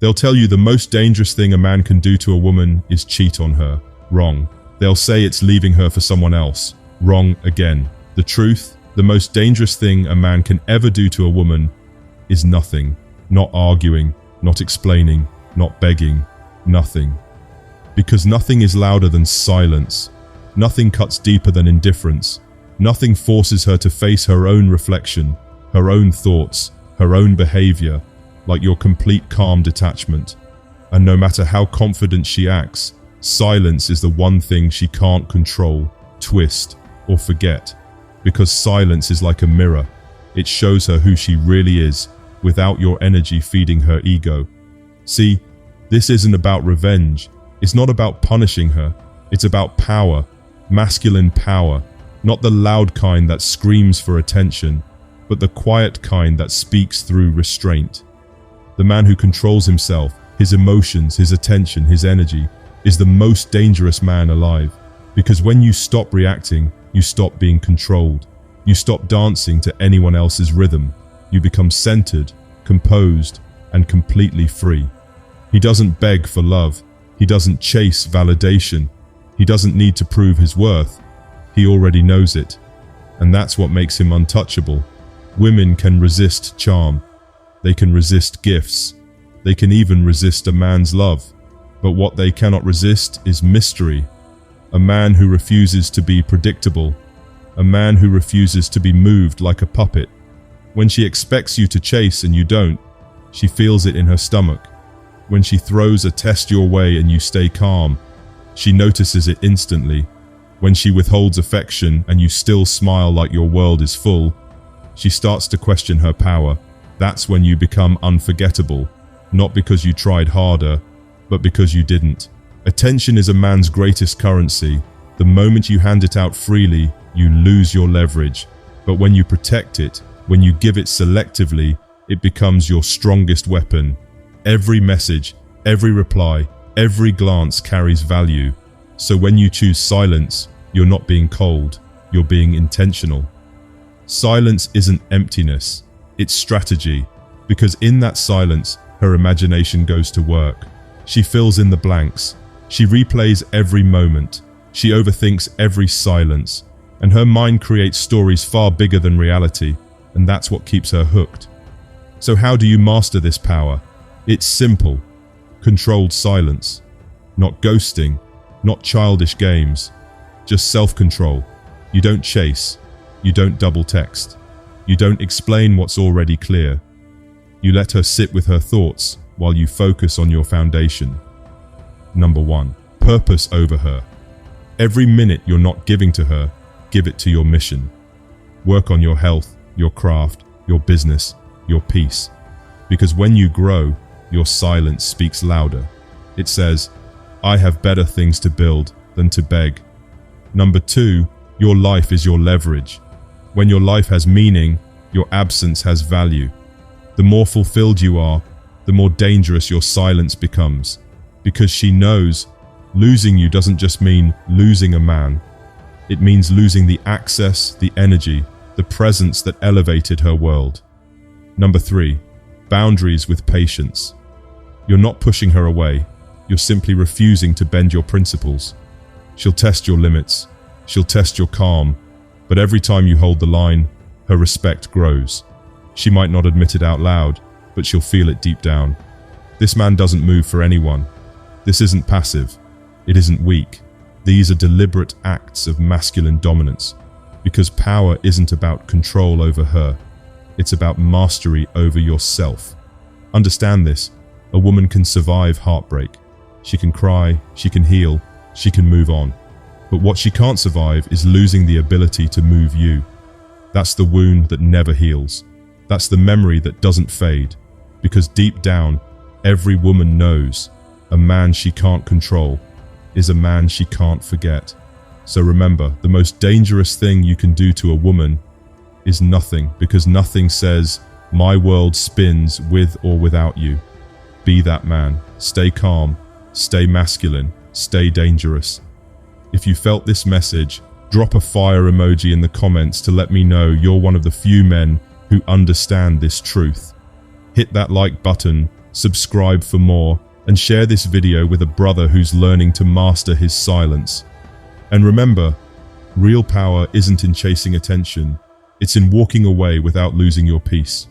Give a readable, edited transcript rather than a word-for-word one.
They'll tell you the most dangerous thing a man can do to a woman is cheat on her. Wrong. They'll say it's leaving her for someone else. Wrong again. The truth, the most dangerous thing a man can ever do to a woman is nothing. Not arguing, not explaining, not begging, nothing. Because nothing is louder than silence. Nothing cuts deeper than indifference. Nothing forces her to face her own reflection, her own thoughts, her own behavior, like your complete calm detachment. And no matter how confident she acts, silence is the one thing she can't control, twist, or forget. Because silence is like a mirror. It shows her who she really is, without your energy feeding her ego. See, this isn't about revenge. It's not about punishing her. It's about power, masculine power, not the loud kind that screams for attention, but the quiet kind that speaks through restraint. The man who controls himself, his emotions, his attention, his energy, is the most dangerous man alive. Because when you stop reacting, you stop being controlled. You stop dancing to anyone else's rhythm. You become centered, composed, and completely free. He doesn't beg for love. He doesn't chase validation. He doesn't need to prove his worth. He already knows it. And that's what makes him untouchable. Women can resist charm. They can resist gifts. They can even resist a man's love. But what they cannot resist is mystery. A man who refuses to be predictable. A man who refuses to be moved like a puppet. When she expects you to chase and you don't, she feels it in her stomach. When she throws a test your way and you stay calm, she notices it instantly. When she withholds affection and you still smile like your world is full, she starts to question her power. That's when you become unforgettable, not because you tried harder, but because you didn't. Attention is a man's greatest currency. The moment you hand it out freely, you lose your leverage. But when you protect it, when you give it selectively, it becomes your strongest weapon. Every message, every reply, every glance carries value. So when you choose silence, you're not being cold, you're being intentional. Silence isn't emptiness, it's strategy. Because in that silence, her imagination goes to work. She fills in the blanks. She replays every moment. She overthinks every silence. And her mind creates stories far bigger than reality. And that's what keeps her hooked. So how do you master this power? It's simple. Controlled silence. Not ghosting. Not childish games. Just self-control. You don't chase. You don't double text. You don't explain what's already clear. You let her sit with her thoughts while you focus on your foundation. Number 1. Purpose over her. Every minute you're not giving to her, give it to your mission. Work on your health, your craft, your business, your peace. Because when you grow, your silence speaks louder. It says, I have better things to build than to beg. Number 2, your life is your leverage. When your life has meaning, your absence has value. The more fulfilled you are, the more dangerous your silence becomes. Because she knows, losing you doesn't just mean losing a man. It means losing the access, the energy, the presence that elevated her world. Number 3, boundaries with patience. You're not pushing her away. You're simply refusing to bend your principles. She'll test your limits. She'll test your calm. But every time you hold the line, her respect grows. She might not admit it out loud, but she'll feel it deep down. This man doesn't move for anyone. This isn't passive. It isn't weak. These are deliberate acts of masculine dominance. Because power isn't about control over her. It's about mastery over yourself. Understand this. A woman can survive heartbreak. She can cry, she can heal, she can move on. But what she can't survive is losing the ability to move you. That's the wound that never heals. That's the memory that doesn't fade. Because deep down, every woman knows a man she can't control is a man she can't forget. So remember, the most dangerous thing you can do to a woman is nothing, because nothing says, my world spins with or without you. Be that man. Stay calm. Stay masculine. Stay dangerous. If you felt this message, drop a fire emoji in the comments to let me know you're one of the few men who understand this truth. Hit that like button subscribe for more, and share this video with a brother who's learning to master his silence. And remember, real power isn't in chasing attention, it's in walking away without losing your peace.